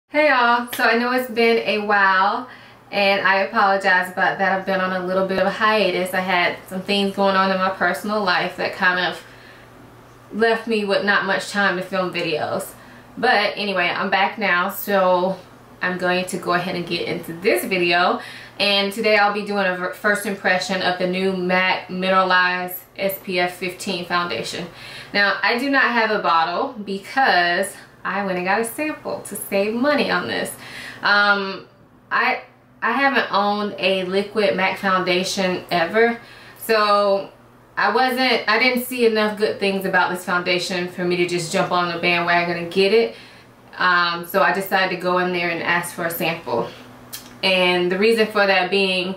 Hey y'all, so I know it's been a while and I apologize about that. I've been on a little bit of a hiatus. I had some things going on in my personal life that kind of left me with not much time to film videos. But anyway, I'm back now, so I'm going to go ahead and get into this video. And today I'll be doing a first impression of the new MAC Mineralize SPF 15 foundation. Now, I do not have a bottle because I went and got a sample to save money on this. I haven't owned a liquid MAC foundation ever, so I didn't see enough good things about this foundation for me to just jump on the bandwagon and get it. So I decided to go in there and ask for a sample. And the reason for that being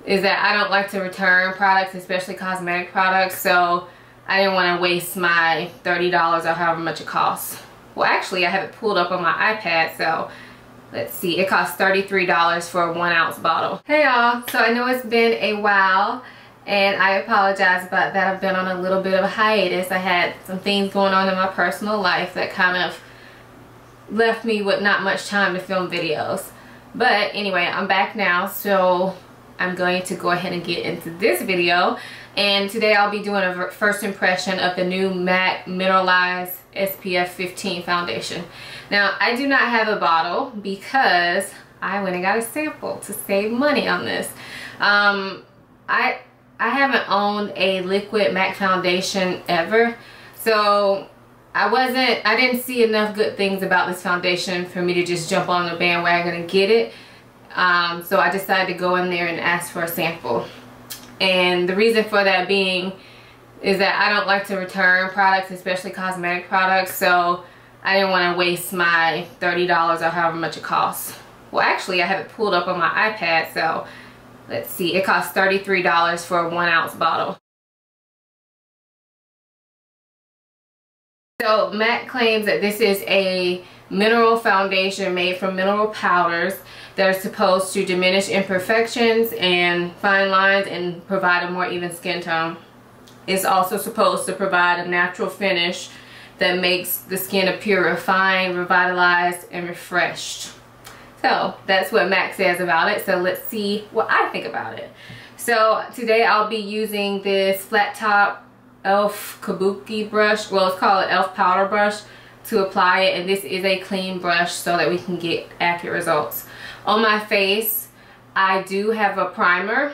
is that I don't like to return products, especially cosmetic products, so I didn't want to waste my $30 or however much it costs. Well, actually, I have it pulled up on my iPad, so let's see. It costs $33 for a 1 ounce bottle. Hey y'all, so I know it's been a while and I apologize about that. I've been on a little bit of a hiatus. I had some things going on in my personal life that kind of left me with not much time to film videos. But anyway, I'm back now, so I'm going to go ahead and get into this video. And today I'll be doing a first impression of the new MAC Mineralize SPF 15 foundation. Now, I do not have a bottle because I went and got a sample to save money on this. I haven't owned a liquid MAC foundation ever, so I didn't see enough good things about this foundation for me to just jump on the bandwagon and get it. So I decided to go in there and ask for a sample. And the reason for that being is that I don't like to return products, especially cosmetic products, so I didn't want to waste my $30 or however much it costs. Well, actually, I have it pulled up on my iPad, so let's see. It costs $33 for a 1 ounce bottle. So MAC claims that this is a mineral foundation made from mineral powders that are supposed to diminish imperfections and fine lines and provide a more even skin tone. It's also supposed to provide a natural finish that makes the skin appear refined, revitalized, and refreshed. So that's what MAC says about it. So let's see what I think about it. So today I'll be using this flat top e.l.f. kabuki brush. Well, it's called an e.l.f. powder brush to apply it, and this is a clean brush so that we can get accurate results. On my face, I do have a primer,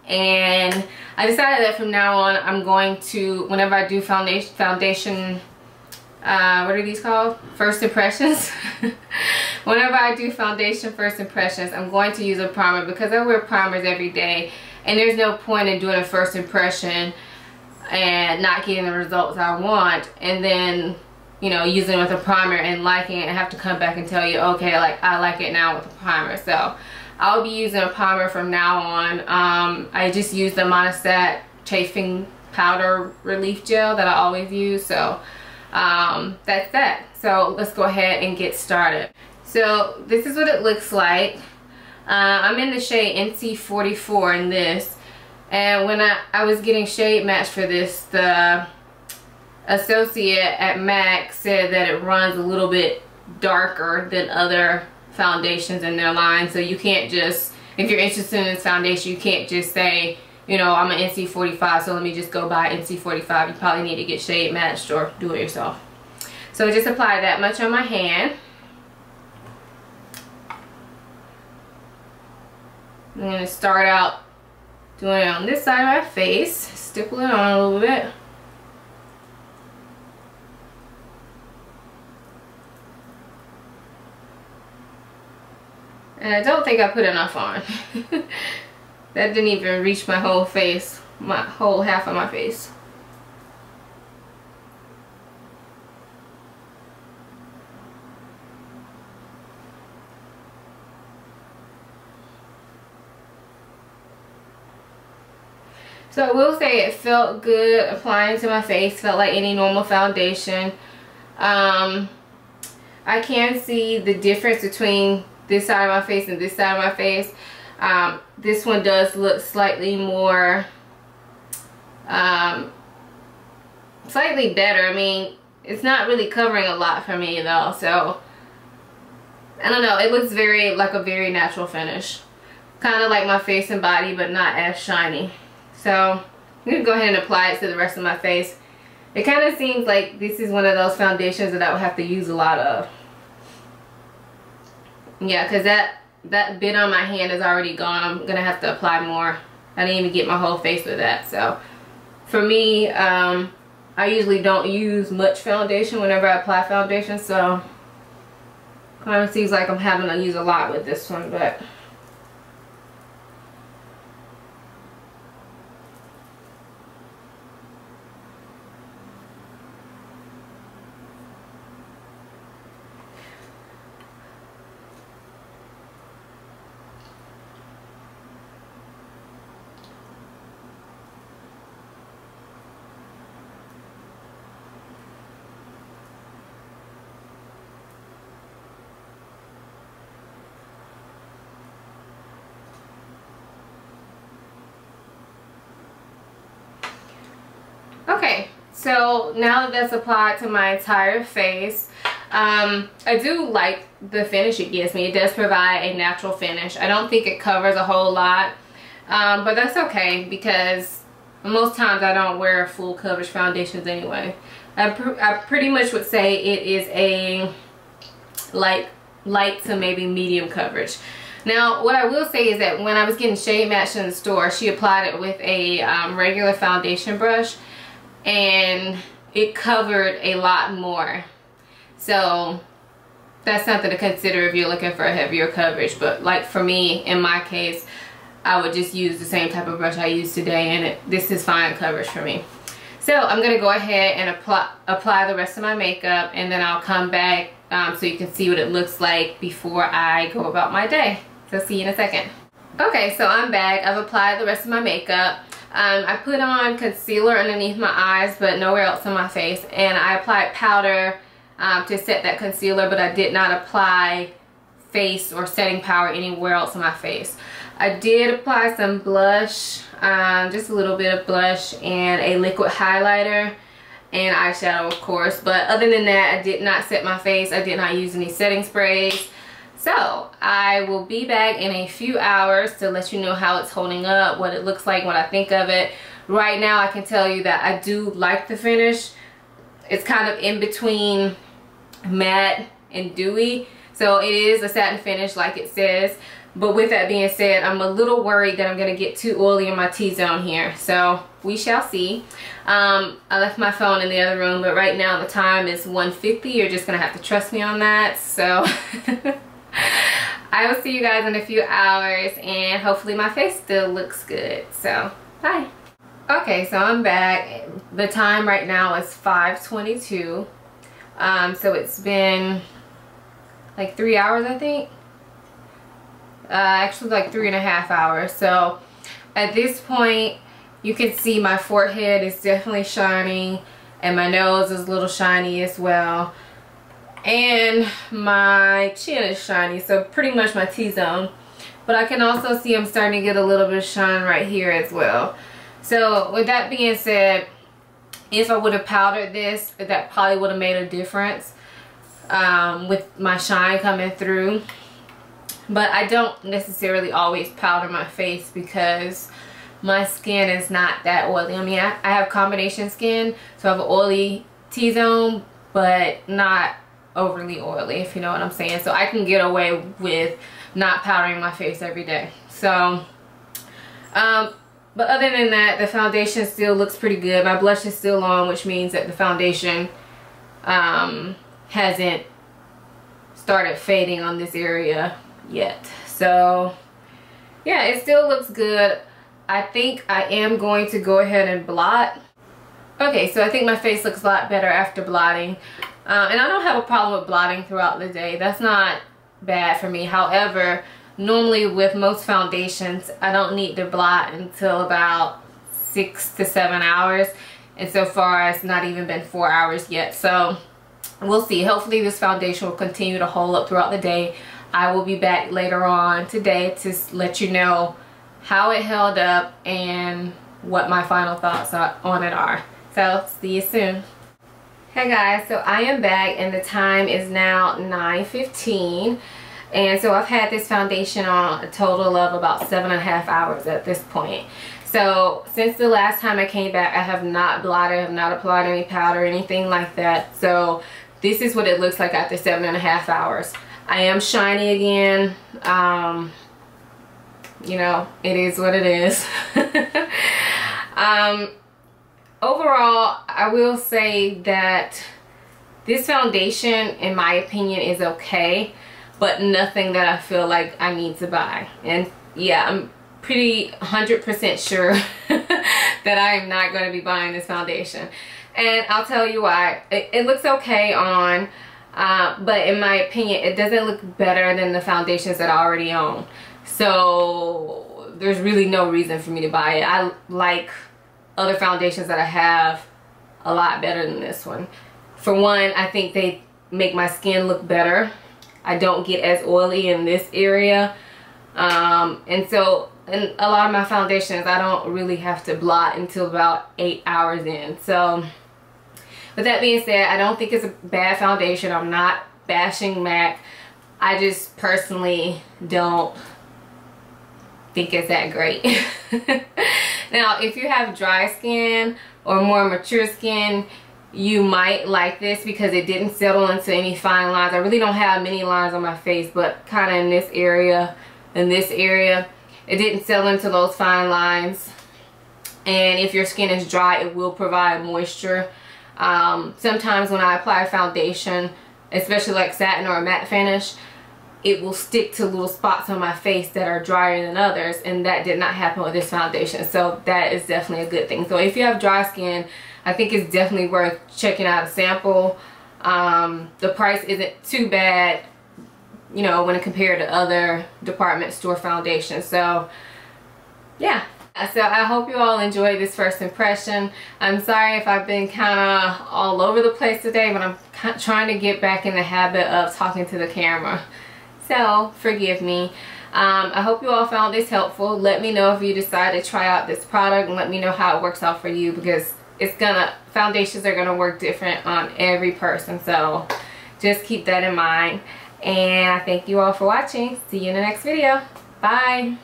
and I decided that from now on I'm going to, whenever I do foundation what are these called? First impressions. Whenever I do foundation first impressions, I'm going to use a primer because I wear primers every day, and there's no point in doing a first impression and not getting the results I want, and then, you know, using it with a primer and liking it and have to come back and tell you, okay, like, I like it now with a primer. So I'll be using a primer from now on. I just use the Monostat chafing powder relief gel that I always use. So that's that. So let's go ahead and get started. So this is what it looks like. I'm in the shade NC44 in this. And when I was getting shade matched for this, the associate at MAC said that it runs a little bit darker than other foundations in their line. So you can't just, if you're interested in this foundation, you can't just say, you know, I'm an NC45, so let me just go buy NC45. You probably need to get shade matched or do it yourself. So I just apply that much on my hand. I'm going to start out doing it on this side of my face, stipple it on a little bit. And I don't think I put enough on. That didn't even reach my whole face, my whole half of my face. So I will say it felt good applying to my face, felt like any normal foundation. I can see the difference between this side of my face and this side of my face. This one does look slightly more, slightly better. I mean, it's not really covering a lot for me though, so I don't know, it looks very like a very natural finish. Kind of like my face and body, but not as shiny. So I'm gonna go ahead and apply it to the rest of my face. It kind of seems like this is one of those foundations that I would have to use a lot of. Yeah, because that bit on my hand is already gone. I'm gonna have to apply more. I didn't even get my whole face with that. So for me, I usually don't use much foundation whenever I apply foundation, so kind of seems like I'm having to use a lot with this one, but okay, so now that that's applied to my entire face, I do like the finish it gives me. It does provide a natural finish. I don't think it covers a whole lot, but that's okay because most times I don't wear full coverage foundations anyway. I pretty much would say it is a light to maybe medium coverage. Now, what I will say is that when I was getting shade matched in the store, she applied it with a regular foundation brush, and it covered a lot more. So that's something to consider if you're looking for a heavier coverage. But like for me, in my case, I would just use the same type of brush I used today, and this is fine coverage for me. So I'm going to go ahead and apply the rest of my makeup, and then I'll come back so you can see what it looks like before I go about my day. So see you in a second. Okay, so I'm back. I've applied the rest of my makeup. I put on concealer underneath my eyes, but nowhere else on my face, and I applied powder to set that concealer, but I did not apply face or setting powder anywhere else on my face. I did apply some blush, just a little bit of blush, and a liquid highlighter and eyeshadow, of course, but other than that, I did not set my face. I did not use any setting sprays. So I will be back in a few hours to let you know how it's holding up, what it looks like, what I think of it. Right now I can tell you that I do like the finish. It's kind of in between matte and dewy, so it is a satin finish like it says. But with that being said, I'm a little worried that I'm going to get too oily in my T-zone here, so we shall see. I left my phone in the other room, but right now the time is 1:50. You're just going to have to trust me on that. So I will see you guys in a few hours, and hopefully my face still looks good. So bye. Okay, so I'm back. The time right now is 5:22. So it's been like 3 hours, I think. Actually like 3.5 hours. So at this point you can see my forehead is definitely shining, and my nose is a little shiny as well, and my chin is shiny, so pretty much my T-zone. But I can also see I'm starting to get a little bit of shine right here as well. So with that being said, if I would have powdered this, that probably would have made a difference with my shine coming through. But I don't necessarily always powder my face because my skin is not that oily. I mean, I have combination skin, so I have an oily T-zone, but not overly oily, if you know what I'm saying. So I can get away with not powdering my face every day. So, but other than that, the foundation still looks pretty good. My blush is still on, which means that the foundation hasn't started fading on this area yet. So yeah, it still looks good. I think I am going to go ahead and blot. Okay, so I think my face looks a lot better after blotting, and I don't have a problem with blotting throughout the day. That's not bad for me. However, normally with most foundations I don't need to blot until about 6 to 7 hours, and so far it's not even been 4 hours yet. So we'll see. Hopefully this foundation will continue to hold up throughout the day. I will be back later on today to let you know how it held up and what my final thoughts on it are. So see you soon. Hey guys, so I am back and the time is now 9:15. And so I've had this foundation on a total of about 7.5 hours at this point. So since the last time I came back, I have not blotted, I have not applied any powder or anything like that. So this is what it looks like after 7.5 hours. I am shiny again. You know, it is what it is. Overall, I will say that this foundation, in my opinion, is okay, but nothing that I feel like I need to buy. And yeah, I'm pretty 100% sure that I am not going to be buying this foundation. And I'll tell you why. It looks okay on, but in my opinion, it doesn't look better than the foundations that I already own. So there's really no reason for me to buy it. I like other foundations that I have a lot better than this one. For one, I think they make my skin look better. I don't get as oily in this area. And so in a lot of my foundations, I don't really have to blot until about 8 hours in. So with that being said, I don't think it's a bad foundation. I'm not bashing MAC. I just personally don't think it's that great. Now, if you have dry skin or more mature skin, you might like this because it didn't settle into any fine lines. I really don't have many lines on my face, but kind of in this area, it didn't settle into those fine lines. And if your skin is dry, it will provide moisture. Sometimes when I apply foundation, especially like satin or a matte finish, it will stick to little spots on my face that are drier than others, and that did not happen with this foundation. So that is definitely a good thing. So if you have dry skin, I think it's definitely worth checking out a sample. The price isn't too bad, you know, when compared to other department store foundations. So yeah. So I hope you all enjoyed this first impression. I'm sorry if I've been kind of all over the place today, but I'm trying to get back in the habit of talking to the camera. So forgive me. I hope you all found this helpful. Let me know if you decide to try out this product, and let me know how it works out for you, because foundations are gonna work different on every person. So just keep that in mind. And I thank you all for watching. See you in the next video. Bye.